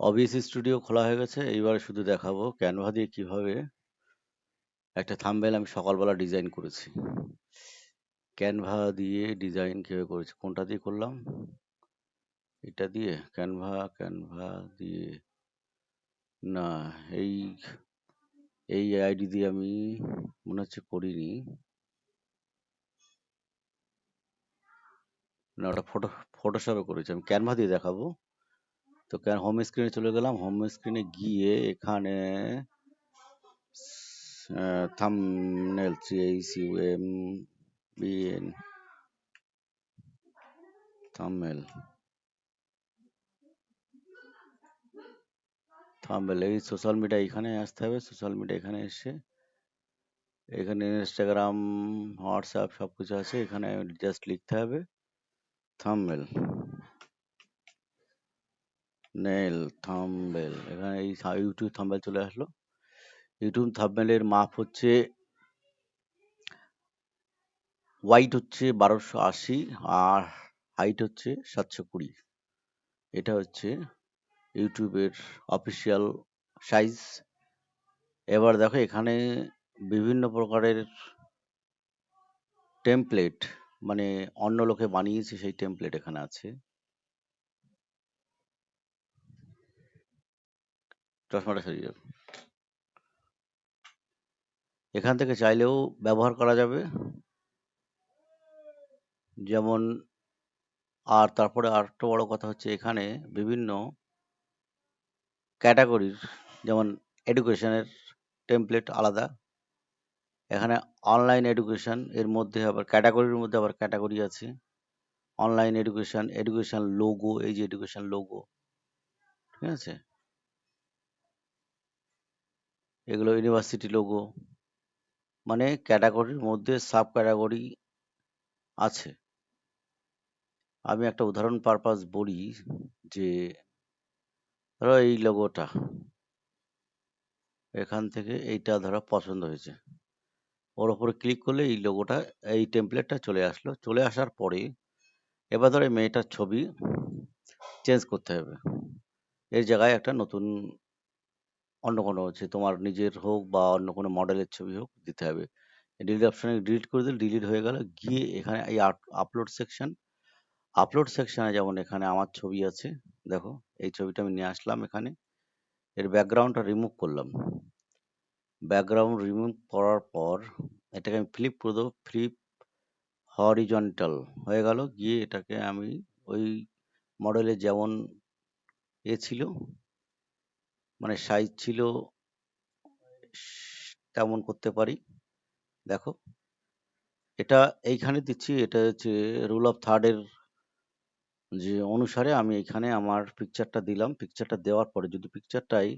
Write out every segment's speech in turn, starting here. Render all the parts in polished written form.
OBS studio খোলা হয়ে গেছে। এইবারে শুধু দেখাবো ক্যানভা দিয়ে কিভাবে একটা থাম্বনেল আমি সকালবেলা ডিজাইন করেছি। ক্যানভা দিয়ে ডিজাইন কিভাবে করেছি, কোনটা দিয়ে করলাম? এটা দিয়ে ক্যানভা দিয়ে না, এই এই আইডি দিয়ে আমি মনে হচ্ছে করিনি। না, ওটা ফটোশপে করেছি। আমি ক্যানভা দিয়ে দেখাবো। তো হোম স্ক্রিনে চলে গেলাম। হোম স্ক্রিনে গিয়ে এখানে থাম্বনেল CHUMBN থাম্বনেল এই সোশ্যাল মিডিয়া এখানে আসতে হবে। সোশ্যাল মিডিয়া এখানে এসে এখানে ইনস্টাগ্রাম, হোয়াটসঅ্যাপ সবকিছু আছে। এখানে জাস্ট লিখতে হবে থাম্বনেল থাম্বনেল। এখানে এই ইউটিউব থাম্বনেল চলে আসলো। ইউটিউব থাম্বনেলের মাপ হচ্ছে ওয়াইড হচ্ছে 1280 আর হাইট হচ্ছে 720। এটা হচ্ছে ইউটিউবের অফিসিয়াল সাইজ। এবার দেখো এখানে বিভিন্ন প্রকারের টেমপ্লেট, মানে অন্য লোকে বানিয়েছে সেই টেমপ্লেট এখানে আছে। চশমাটা সরিয়ে যাবে। এখান থেকে চাইলেও ব্যবহার করা যাবে, যেমন। আর তারপরে আরেকটা বড় কথা হচ্ছে এখানে বিভিন্ন ক্যাটাগরির, যেমন এডুকেশনের টেমপ্লেট আলাদা। এখানে অনলাইন এডুকেশন, এর মধ্যে আবার ক্যাটাগরির মধ্যে আবার ক্যাটাগরি আছে। অনলাইন এডুকেশন, এডুকেশন লোগো, এই যে এডুকেশন লোগো, ঠিক আছে, এগুলো ইউনিভার্সিটি লোগো, মানে ক্যাটাগরির মধ্যে সাব ক্যাটাগরি আছে। আমি একটা উদাহরণ পারপাস বলি যে ধরো এই লোগোটা, এখান থেকে এইটা ধরো পছন্দ হয়েছে, ওর উপরে ক্লিক করলে এই লোগোটা, এই টেমপ্লেটটা চলে আসলো। চলে আসার পরে এবার ধরো এই মেয়েটার ছবি চেঞ্জ করতে হবে। এর জায়গায় একটা নতুন অন্য কোনো হচ্ছে তোমার নিজের হোক বা অন্য কোনো মডেলের ছবি হোক দিতে হবে। ডিলিট অপশনে ডিলিট করে দিলে ডিলিট হয়ে গেল। গিয়ে এখানে এই আপলোড সেকশনে যেমন এখানে আমার ছবি আছে, দেখো এই ছবিটা আমি নিয়ে আসলাম এখানে। এর ব্যাকগ্রাউন্ডটা রিমুভ করলাম। ব্যাকগ্রাউন্ড রিমুভ করার পর এটাকে আমি ফ্লিপ করে দেবো। ফ্লিপ হরিজন্টাল হয়ে গেল। গিয়ে এটাকে আমি ওই মডেলে যেমন ছিল, মানে সাইজ ছিল তেমন করতে পারি। দেখো এটা এইখানে দিচ্ছি, এটা হচ্ছে রুল অফ থার্ডের যে অনুসারে আমি এখানে আমার পিকচারটা দিলাম। পিকচারটা দেওয়ার পরে যদি পিকচারটাই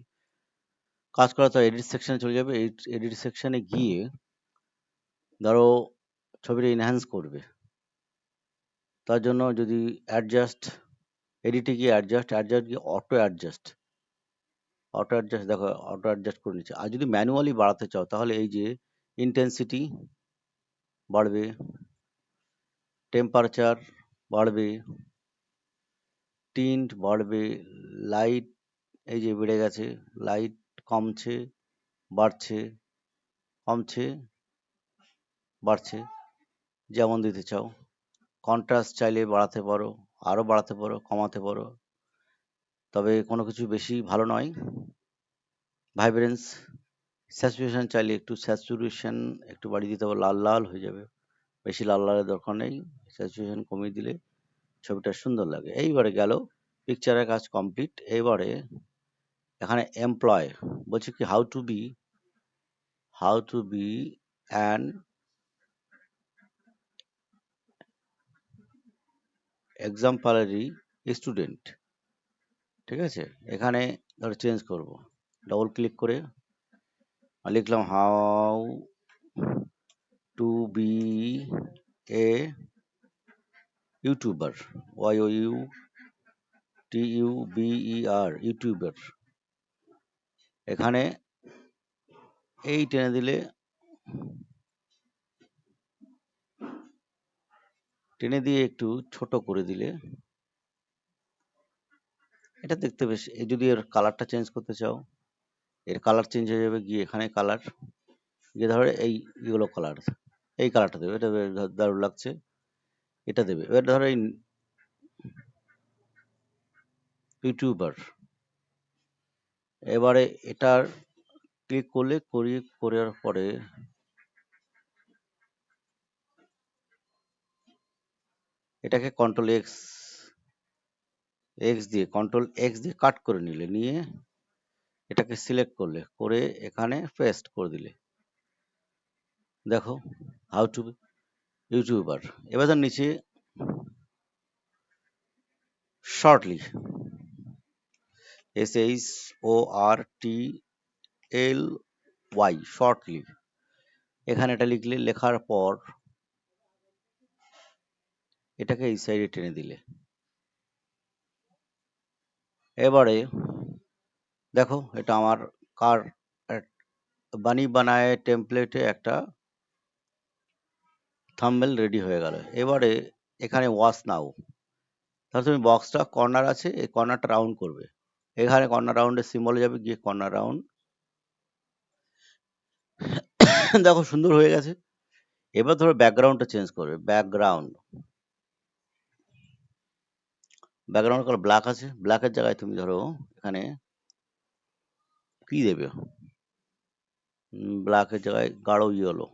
কাজ করা, তো এডিট সেকশনে চলে যাবে। এডিট সেকশনে গিয়ে ধরো ছবিটা এনহ্যান্স করবে। তার জন্য যদি অ্যাডজাস্ট, এডিটে গিয়ে অ্যাডজাস্ট গিয়ে অটো অ্যাডজাস্ট দেখো অটো অ্যাডজাস্ট করে নিচ্ছে। আর যদি ম্যানুয়ালি বাড়াতে চাও তাহলে এই যে ইন্টেন্সিটি বাড়বে, টেম্পারেচার বাড়বে, টিন্ট বাড়বে, লাইট এই যে বেড়ে গেছে, লাইট কমছে, বাড়ছে, কমছে, বাড়ছে, যেমন দিতে চাও। কন্ট্রাস্ট চাইলে বাড়াতে পারো, আরও বাড়াতে পারো, কমাতে পারো, তবে কোনো কিছু বেশি ভালো নয়। ভাইব্রেন্স, স্যাচুরেশন চাইলে স্যাচুরেশন একটু বাড়িয়ে দিতে পারো, লাল লাল হয়ে যাবে। বেশি লাল লালের দরকার নেই, স্যাচুরেশন কমিয়ে দিলে ছবিটা সুন্দর লাগে। এইবারে গেল পিকচারের কাজ কমপ্লিট। এবারে এখানে এমপ্লয় বলছে কি how to be an exemplary student, ঠিক আছে। এখানে ধরো চেঞ্জ করব, ডবল ক্লিক করে লিখলাম how to be a YouTuber, YOUTUBER, YouTuber. এখানে এই টেনে দিলে, টেনে দিয়ে একটু ছোট করে দিলে এটা দেখতে বেশ, যদি এর কালারটা চেঞ্জ করতে চাও, এর কালার চেঞ্জ হয়ে যাবে, গিয়ে এখানে কালার, গিয়ে ধরো এইগুলো কালার, এই কালারটা দেবে, এটা বেশ দারুণ লাগছে, এটা দেবে। এবার ধরো এই ইউটিউবার, এবারে এটার ক্লিক করলে, করার পরে এটাকে কন্ট্রোল এক্স দিয়ে কাট করে নিয়ে এটাকে সিলেক্ট করলে, করে এখানে পেস্ট করে দিলে, দেখো হাউ টু ইউটিউবার। এবার ধর নিচে শর্টলি, SHORTLY, শর্টলি, এখানে এটা লিখলে, লেখার পর এটাকে এই সাইডে টেনে দিলে, এবারে দেখো এটা আমার কার বানি বানায় টেমপ্লেটে একটা থাম্বনেল রেডি হয়ে গেল। এবারে এখানে ওয়াচ নাও, তাহলে তুমি বক্সটা কর্নার আছে, এই কর্নারটা রাউন্ড করবে, এখানে কর্নার রাউন্ডের সিম্বলে যাবে, গিয়ে কর্নার রাউন্ড, দেখো সুন্দর হয়ে গেছে। এবার ধরো ব্যাকগ্রাউন্ডটা চেঞ্জ করবে, ব্যাকগ্রাউন্ড কালার ব্ল্যাক আছে, ব্ল্যাকের জায়গায় তুমি ধরো এখানে কি দেবে, ব্ল্যাকের জায়গায় গাঢ় ইয়েলো,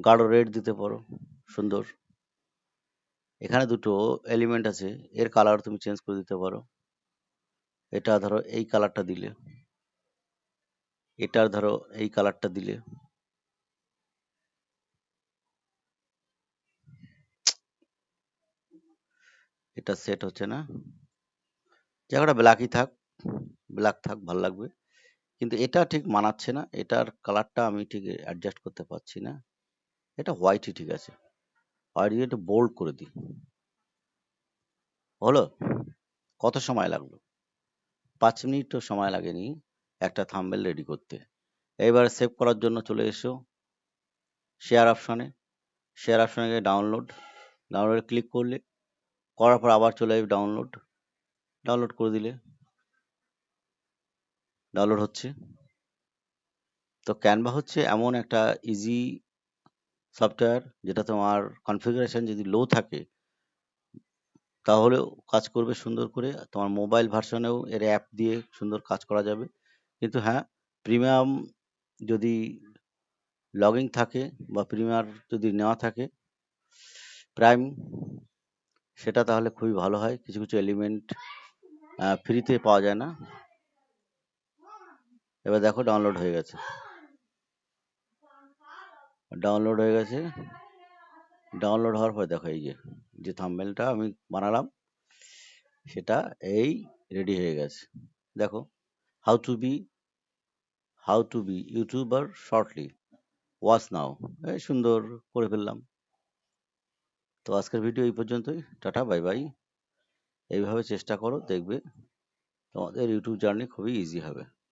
গাঢ় রেড দিতে পারো, সুন্দর। এখানে দুটো এলিমেন্ট আছে, এর কালার তুমি চেঞ্জ করে দিতে পারো। এটা ধরো এই কালারটা দিলে, এটার ধরো এই কালারটা দিলে, এটা সেট হচ্ছে না, জায়গাটা ব্ল্যাকই থাক, ব্ল্যাক থাক, ভালো লাগবে। কিন্তু এটা ঠিক মানাচ্ছে না, এটার কালারটা আমি ঠিক অ্যাডজাস্ট করতে পারছি না, এটা হোয়াইটই ঠিক আছে, হোয়াইট দিয়ে একটু বোল্ড করে দিই, হলো। কত সময় লাগলো? 5 মিনিটও সময় লাগেনি একটা থাম্বনেল রেডি করতে। এবারে সেভ করার জন্য চলে এসো শেয়ার অপশনে গিয়ে ডাউনলোডে ক্লিক করলে, করার পর আবার চলে আসবে ডাউনলোড করে দিলে, ডাউনলোড হচ্ছে। তো ক্যানভা হচ্ছে এমন একটা ইজি সফটওয়্যার, যেটা তোমার কনফিগারেশন যদি লো থাকে তাহলেও কাজ করবে সুন্দর করে, তোমার মোবাইল ভার্সনেও এর অ্যাপ দিয়ে সুন্দর কাজ করা যাবে। কিন্তু হ্যাঁ, প্রিমিয়াম যদি লগইন থাকে বা প্রিমিয়ার যদি নেওয়া থাকে প্রাইম, সেটা তাহলে খুবই ভালো হয়, কিছু কিছু এলিমেন্ট ফ্রিতে পাওয়া যায় না। এবার দেখো ডাউনলোড হয়ে গেছে, ডাউনলোড হওয়ার পর দেখো এই যে যে থাম্বনেলটা আমি বানালাম সেটা এই রেডি হয়ে গেছে। দেখো how to be YouTuber shortly, watch now, এই সুন্দর করে ফেললাম। তো আজকের ভিডিও এই পর্যন্তই, টাটা বাই বাই। এইভাবে চেষ্টা করো, দেখবে তোমাদের ইউটিউব জার্নি খুবই ইজি হবে।